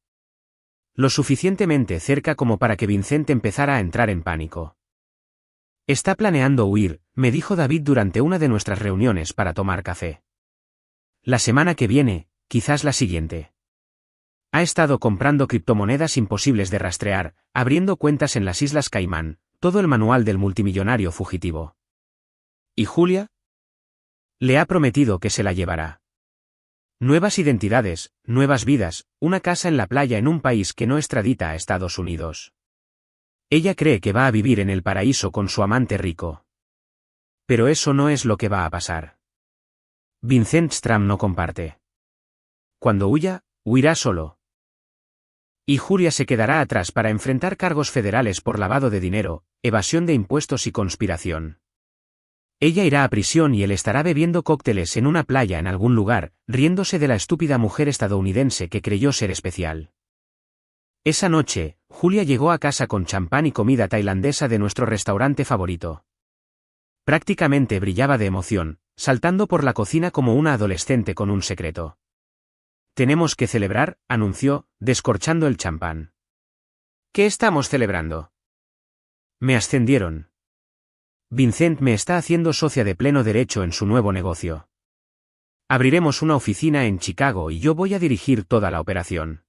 Lo suficientemente cerca como para que Vincent empezara a entrar en pánico. Está planeando huir, me dijo David durante una de nuestras reuniones para tomar café. La semana que viene, quizás la siguiente. Ha estado comprando criptomonedas imposibles de rastrear, abriendo cuentas en las Islas Caimán, todo el manual del multimillonario fugitivo. ¿Y Julia? Le ha prometido que se la llevará. Nuevas identidades, nuevas vidas, una casa en la playa en un país que no extradita a Estados Unidos. Ella cree que va a vivir en el paraíso con su amante rico. Pero eso no es lo que va a pasar. Vincent Stram no comparte. Cuando huya, huirá solo. Y Julia se quedará atrás para enfrentar cargos federales por lavado de dinero, evasión de impuestos y conspiración. Ella irá a prisión y él estará bebiendo cócteles en una playa en algún lugar, riéndose de la estúpida mujer estadounidense que creyó ser especial. Esa noche, Julia llegó a casa con champán y comida tailandesa de nuestro restaurante favorito. Prácticamente brillaba de emoción, saltando por la cocina como una adolescente con un secreto. Tenemos que celebrar, anunció, descorchando el champán. ¿Qué estamos celebrando? Me ascendieron. Vincent me está haciendo socia de pleno derecho en su nuevo negocio. Abriremos una oficina en Chicago y yo voy a dirigir toda la operación.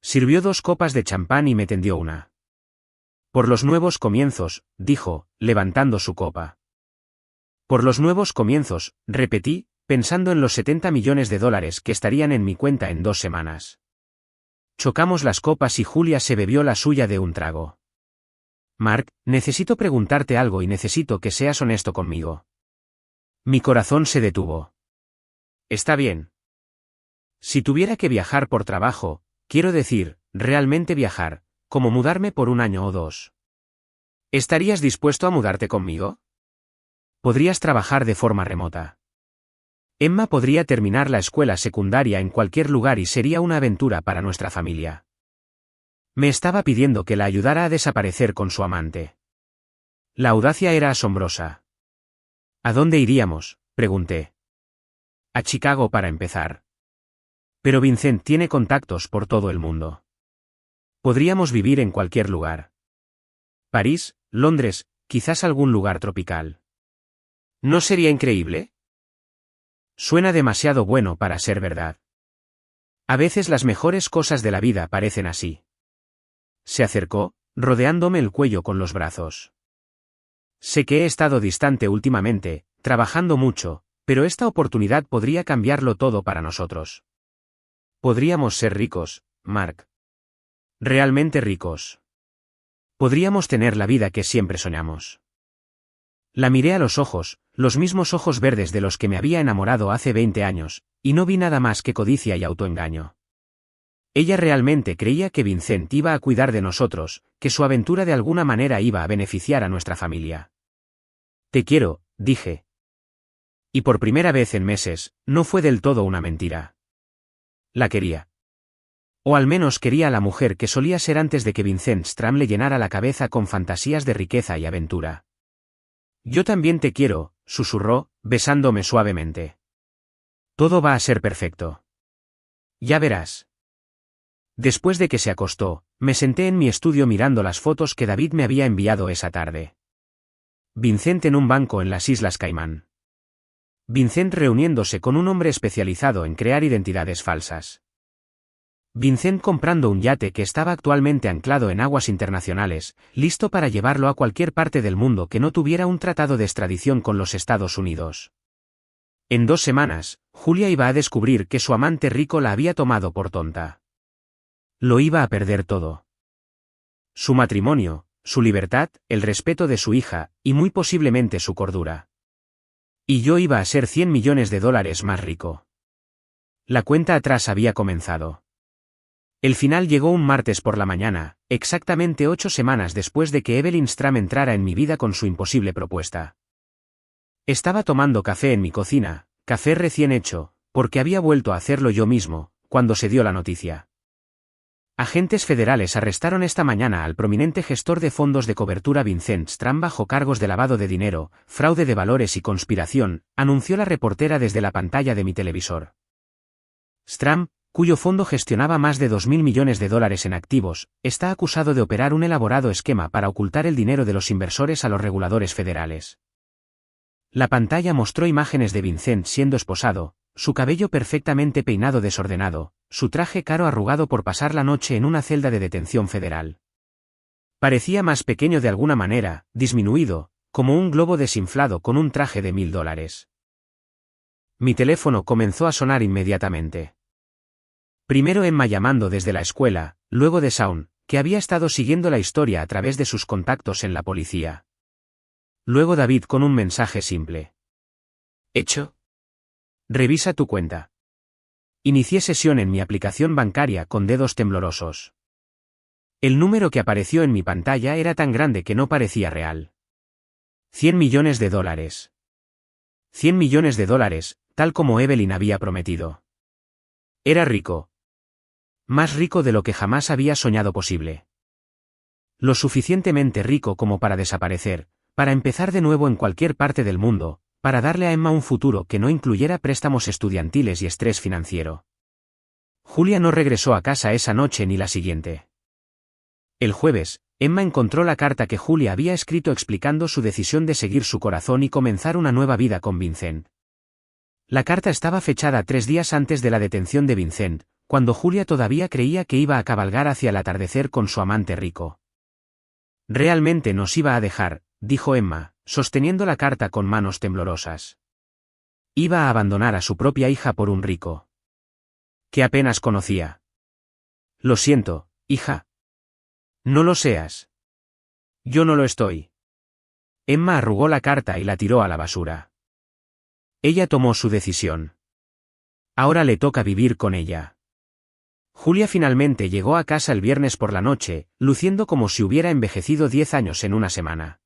Sirvió 2 copas de champán y me tendió una. Por los nuevos comienzos, dijo, levantando su copa. Por los nuevos comienzos, repetí, pensando en los $70 millones que estarían en mi cuenta en 2 semanas. Chocamos las copas y Julia se bebió la suya de un trago. Mark, necesito preguntarte algo y necesito que seas honesto conmigo. Mi corazón se detuvo. Está bien. Si tuviera que viajar por trabajo, quiero decir, realmente viajar, como mudarme por 1 año o 2. ¿Estarías dispuesto a mudarte conmigo? Podrías trabajar de forma remota. Emma podría terminar la escuela secundaria en cualquier lugar y sería una aventura para nuestra familia. Me estaba pidiendo que la ayudara a desaparecer con su amante. La audacia era asombrosa. ¿A dónde iríamos?, pregunté. A Chicago para empezar. Pero Vincent tiene contactos por todo el mundo. Podríamos vivir en cualquier lugar. París, Londres, quizás algún lugar tropical. ¿No sería increíble? Suena demasiado bueno para ser verdad. A veces las mejores cosas de la vida parecen así. Se acercó, rodeándome el cuello con los brazos. Sé que he estado distante últimamente, trabajando mucho, pero esta oportunidad podría cambiarlo todo para nosotros. Podríamos ser ricos, Mark. Realmente ricos. Podríamos tener la vida que siempre soñamos. La miré a los ojos, los mismos ojos verdes de los que me había enamorado hace 20 años, y no vi nada más que codicia y autoengaño. Ella realmente creía que Vincent iba a cuidar de nosotros, que su aventura de alguna manera iba a beneficiar a nuestra familia. Te quiero, dije. Y por primera vez en meses, no fue del todo una mentira. La quería. O al menos quería a la mujer que solía ser antes de que Vincent Stram le llenara la cabeza con fantasías de riqueza y aventura. Yo también te quiero, susurró, besándome suavemente. Todo va a ser perfecto. Ya verás. Después de que se acostó, me senté en mi estudio mirando las fotos que David me había enviado esa tarde. Vincent en un banco en las Islas Caimán. Vincent reuniéndose con un hombre especializado en crear identidades falsas. Vincent comprando un yate que estaba actualmente anclado en aguas internacionales, listo para llevarlo a cualquier parte del mundo que no tuviera un tratado de extradición con los Estados Unidos. En 2 semanas, Julia iba a descubrir que su amante rico la había tomado por tonta. Lo iba a perder todo. Su matrimonio, su libertad, el respeto de su hija, y muy posiblemente su cordura. Y yo iba a ser $100 millones más rico. La cuenta atrás había comenzado. El final llegó un martes por la mañana, exactamente 8 semanas después de que Evelyn Stram entrara en mi vida con su imposible propuesta. Estaba tomando café en mi cocina, café recién hecho, porque había vuelto a hacerlo yo mismo, cuando se dio la noticia. Agentes federales arrestaron esta mañana al prominente gestor de fondos de cobertura Vincent Stram bajo cargos de lavado de dinero, fraude de valores y conspiración, anunció la reportera desde la pantalla de mi televisor. Stram, cuyo fondo gestionaba más de $2.000 millones en activos, está acusado de operar un elaborado esquema para ocultar el dinero de los inversores a los reguladores federales. La pantalla mostró imágenes de Vincent siendo esposado, su cabello perfectamente peinado desordenado, su traje caro arrugado por pasar la noche en una celda de detención federal. Parecía más pequeño de alguna manera, disminuido, como un globo desinflado con un traje de $1.000. Mi teléfono comenzó a sonar inmediatamente. Primero Emma llamando desde la escuela, luego de Shaun, que había estado siguiendo la historia a través de sus contactos en la policía. Luego David con un mensaje simple. ¿Hecho? Revisa tu cuenta. Inicié sesión en mi aplicación bancaria con dedos temblorosos. El número que apareció en mi pantalla era tan grande que no parecía real. $100 millones. $100 millones, tal como Evelyn había prometido. Era rico. Más rico de lo que jamás había soñado posible. Lo suficientemente rico como para desaparecer, para empezar de nuevo en cualquier parte del mundo, para darle a Emma un futuro que no incluyera préstamos estudiantiles y estrés financiero. Julia no regresó a casa esa noche ni la siguiente. El jueves, Emma encontró la carta que Julia había escrito explicando su decisión de seguir su corazón y comenzar una nueva vida con Vincent. La carta estaba fechada 3 días antes de la detención de Vincent, cuando Julia todavía creía que iba a cabalgar hacia el atardecer con su amante rico. Realmente nos iba a dejar, dijo Emma, sosteniendo la carta con manos temblorosas. Iba a abandonar a su propia hija por un rico que apenas conocía. Lo siento, hija. No lo seas. Yo no lo estoy. Emma arrugó la carta y la tiró a la basura. Ella tomó su decisión. Ahora le toca vivir con ella. Julia finalmente llegó a casa el viernes por la noche, luciendo como si hubiera envejecido 10 años en una semana.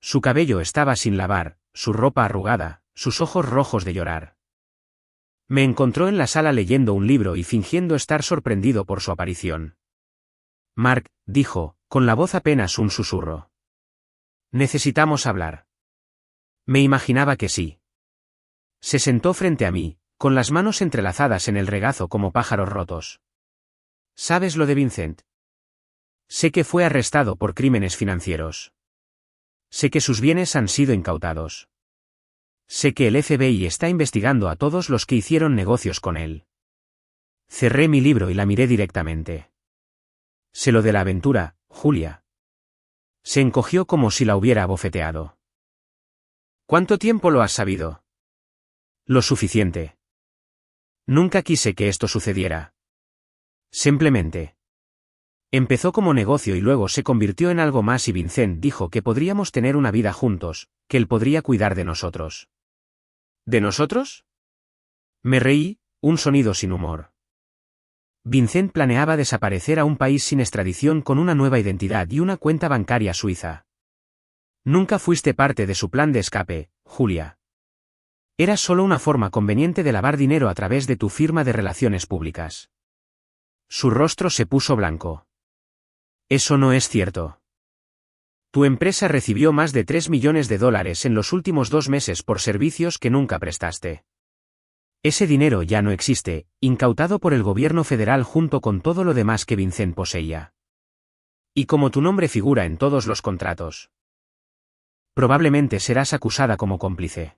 Su cabello estaba sin lavar, su ropa arrugada, sus ojos rojos de llorar. Me encontró en la sala leyendo un libro y fingiendo estar sorprendido por su aparición. Mark, dijo, con la voz apenas un susurro. Necesitamos hablar. Me imaginaba que sí. Se sentó frente a mí, con las manos entrelazadas en el regazo como pájaros rotos. ¿Sabes lo de Vincent? Sé que fue arrestado por crímenes financieros. Sé que sus bienes han sido incautados. Sé que el FBI está investigando a todos los que hicieron negocios con él. Cerré mi libro y la miré directamente. Sé lo de la aventura, Julia. Se encogió como si la hubiera abofeteado. ¿Cuánto tiempo lo has sabido? Lo suficiente. Nunca quise que esto sucediera. Simplemente. Empezó como negocio y luego se convirtió en algo más y Vincent dijo que podríamos tener una vida juntos, que él podría cuidar de nosotros. ¿De nosotros? Me reí, un sonido sin humor. Vincent planeaba desaparecer a un país sin extradición con una nueva identidad y una cuenta bancaria suiza. Nunca fuiste parte de su plan de escape, Julia. Era solo una forma conveniente de lavar dinero a través de tu firma de relaciones públicas. Su rostro se puso blanco. Eso no es cierto. Tu empresa recibió más de $3 millones en los últimos 2 meses por servicios que nunca prestaste. Ese dinero ya no existe, incautado por el gobierno federal junto con todo lo demás que Vincent poseía. Y como tu nombre figura en todos los contratos. Probablemente serás acusada como cómplice.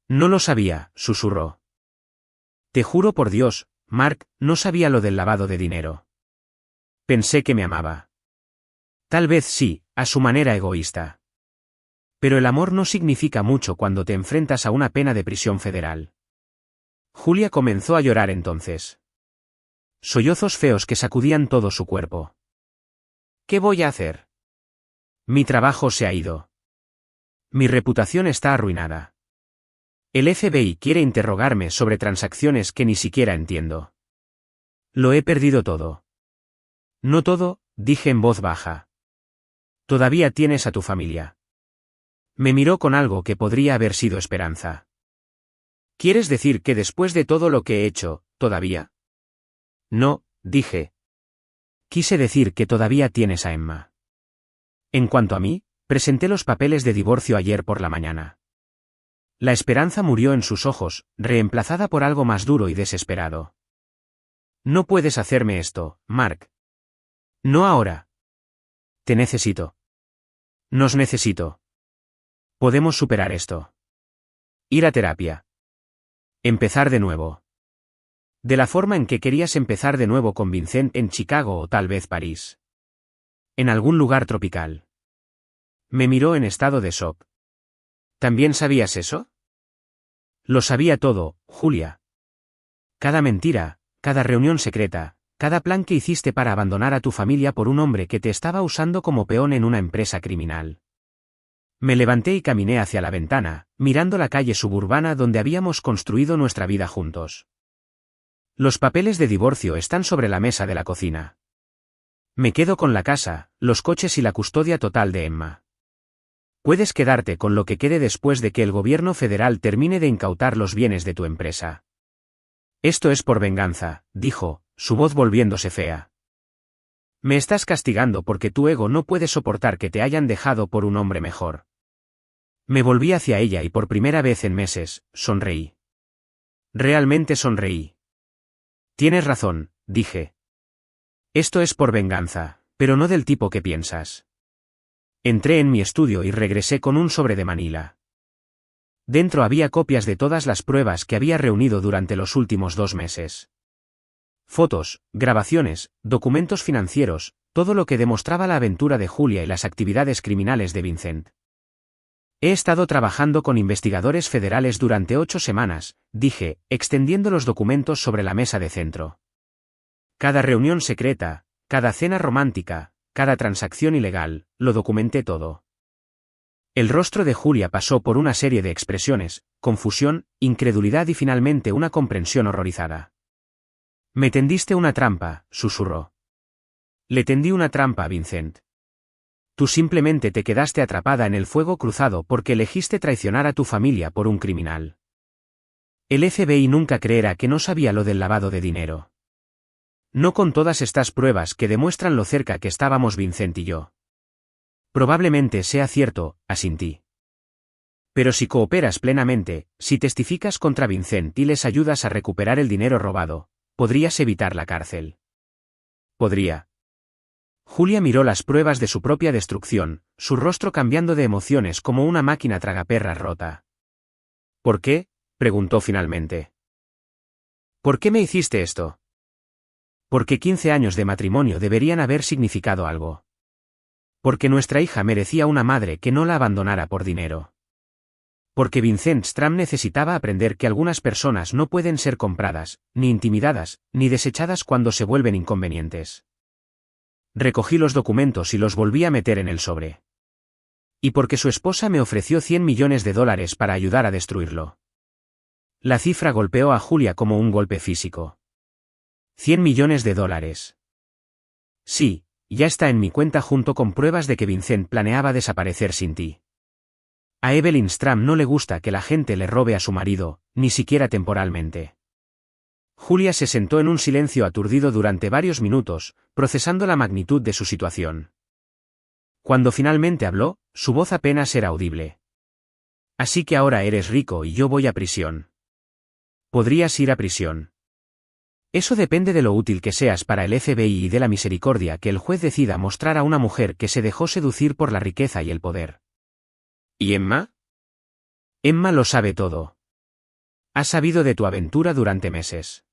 No lo sabía, susurró. Te juro por Dios, Mark, no sabía lo del lavado de dinero. Pensé que me amaba. Tal vez sí, a su manera egoísta. Pero el amor no significa mucho cuando te enfrentas a una pena de prisión federal. Julia comenzó a llorar entonces. Sollozos feos que sacudían todo su cuerpo. ¿Qué voy a hacer? Mi trabajo se ha ido. Mi reputación está arruinada. El FBI quiere interrogarme sobre transacciones que ni siquiera entiendo. Lo he perdido todo. No todo, dije en voz baja. Todavía tienes a tu familia. Me miró con algo que podría haber sido esperanza. ¿Quieres decir que después de todo lo que he hecho, todavía? No, dije. Quise decir que todavía tienes a Emma. En cuanto a mí, presenté los papeles de divorcio ayer por la mañana. La esperanza murió en sus ojos, reemplazada por algo más duro y desesperado. No puedes hacerme esto, Mark. No ahora. Te necesito. Nos necesito. Podemos superar esto. Ir a terapia. Empezar de nuevo. De la forma en que querías empezar de nuevo con Vincent en Chicago o tal vez París. En algún lugar tropical. Me miró en estado de shock. ¿También sabías eso? Lo sabía todo, Julia. Cada mentira, cada reunión secreta, cada plan que hiciste para abandonar a tu familia por un hombre que te estaba usando como peón en una empresa criminal. Me levanté y caminé hacia la ventana, mirando la calle suburbana donde habíamos construido nuestra vida juntos. Los papeles de divorcio están sobre la mesa de la cocina. Me quedo con la casa, los coches y la custodia total de Emma. Puedes quedarte con lo que quede después de que el gobierno federal termine de incautar los bienes de tu empresa. Esto es por venganza, dijo, su voz volviéndose fea. Me estás castigando porque tu ego no puede soportar que te hayan dejado por un hombre mejor. Me volví hacia ella y por primera vez en meses, sonreí. Realmente sonreí. Tienes razón, dije. Esto es por venganza, pero no del tipo que piensas. Entré en mi estudio y regresé con un sobre de Manila. Dentro había copias de todas las pruebas que había reunido durante los últimos 2 meses. Fotos, grabaciones, documentos financieros, todo lo que demostraba la aventura de Julia y las actividades criminales de Vincent. He estado trabajando con investigadores federales durante 8 semanas, dije, extendiendo los documentos sobre la mesa de centro. Cada reunión secreta, cada cena romántica, cada transacción ilegal, lo documenté todo. El rostro de Julia pasó por una serie de expresiones, confusión, incredulidad y finalmente una comprensión horrorizada. Me tendiste una trampa, susurró. Le tendí una trampa a Vincent. Tú simplemente te quedaste atrapada en el fuego cruzado porque elegiste traicionar a tu familia por un criminal. El FBI nunca creerá que no sabía lo del lavado de dinero. No con todas estas pruebas que demuestran lo cerca que estábamos Vincent y yo. Probablemente sea cierto, asintí. Pero si cooperas plenamente, si testificas contra Vincent y les ayudas a recuperar el dinero robado, podrías evitar la cárcel. Podría. Julia miró las pruebas de su propia destrucción, su rostro cambiando de emociones como una máquina tragaperras rota. ¿Por qué?, preguntó finalmente. ¿Por qué me hiciste esto? Porque 15 años de matrimonio deberían haber significado algo. Porque nuestra hija merecía una madre que no la abandonara por dinero. Porque Vincent Strahm necesitaba aprender que algunas personas no pueden ser compradas, ni intimidadas, ni desechadas cuando se vuelven inconvenientes. Recogí los documentos y los volví a meter en el sobre. Y porque su esposa me ofreció $100 millones para ayudar a destruirlo. La cifra golpeó a Julia como un golpe físico. $100 millones. Sí, ya está en mi cuenta junto con pruebas de que Vincent planeaba desaparecer sin ti. A Evelyn Strahm no le gusta que la gente le robe a su marido, ni siquiera temporalmente. Julia se sentó en un silencio aturdido durante varios minutos, procesando la magnitud de su situación. Cuando finalmente habló, su voz apenas era audible. Así que ahora eres rico y yo voy a prisión. Podrías ir a prisión. Eso depende de lo útil que seas para el FBI y de la misericordia que el juez decida mostrar a una mujer que se dejó seducir por la riqueza y el poder. ¿Y Emma? Emma lo sabe todo. Ha sabido de tu aventura durante meses.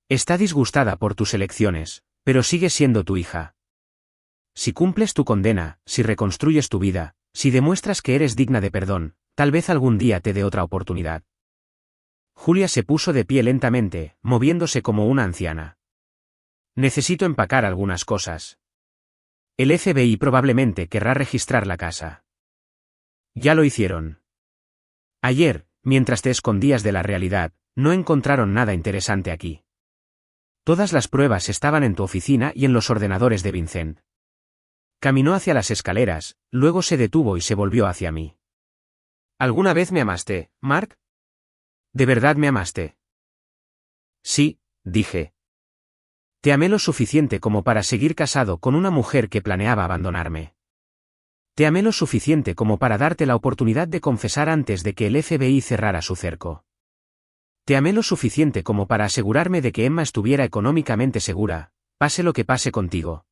Está disgustada por tus elecciones, pero sigue siendo tu hija. Si cumples tu condena, si reconstruyes tu vida, si demuestras que eres digna de perdón, tal vez algún día te dé otra oportunidad. Julia se puso de pie lentamente, moviéndose como una anciana. Necesito empacar algunas cosas. El FBI probablemente querrá registrar la casa. Ya lo hicieron. Ayer, mientras te escondías de la realidad, no encontraron nada interesante aquí. Todas las pruebas estaban en tu oficina y en los ordenadores de Vincent. Caminó hacia las escaleras, luego se detuvo y se volvió hacia mí. ¿Alguna vez me amaste, Mark? ¿De verdad me amaste? Sí, dije. Te amé lo suficiente como para seguir casado con una mujer que planeaba abandonarme. Te amé lo suficiente como para darte la oportunidad de confesar antes de que el FBI cerrara su cerco. Te amé lo suficiente como para asegurarme de que Emma estuviera económicamente segura, pase lo que pase contigo.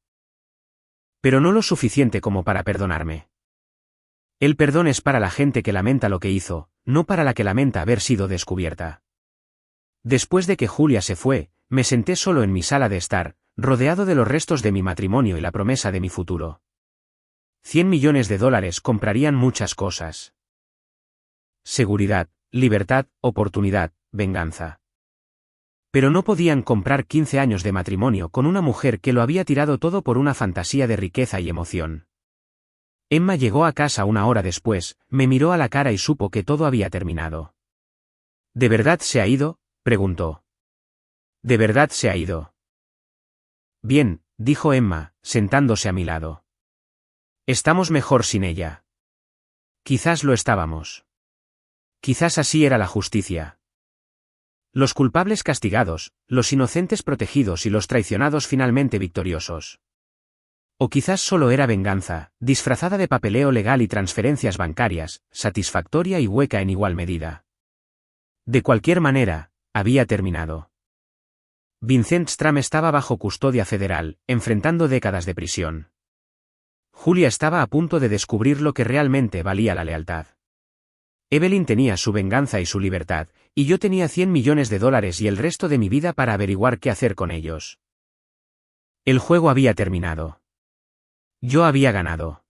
Pero no lo suficiente como para perdonarme. El perdón es para la gente que lamenta lo que hizo, no para la que lamenta haber sido descubierta. Después de que Julia se fue, me senté solo en mi sala de estar, rodeado de los restos de mi matrimonio y la promesa de mi futuro. $100 millones comprarían muchas cosas. Seguridad, libertad, oportunidad, venganza. Pero no podían comprar 15 años de matrimonio con una mujer que lo había tirado todo por una fantasía de riqueza y emoción. Emma llegó a casa una hora después, me miró a la cara y supo que todo había terminado. ¿De verdad se ha ido?, preguntó. ¿De verdad se ha ido? Bien, dijo Emma, sentándose a mi lado. Estamos mejor sin ella. Quizás lo estábamos. Quizás así era la justicia. Los culpables castigados, los inocentes protegidos y los traicionados finalmente victoriosos. O quizás solo era venganza, disfrazada de papeleo legal y transferencias bancarias, satisfactoria y hueca en igual medida. De cualquier manera, había terminado. Vincent Strahm estaba bajo custodia federal, enfrentando décadas de prisión. Julia estaba a punto de descubrir lo que realmente valía la lealtad. Evelyn tenía su venganza y su libertad, y yo tenía $100 millones y el resto de mi vida para averiguar qué hacer con ellos. El juego había terminado. Yo había ganado.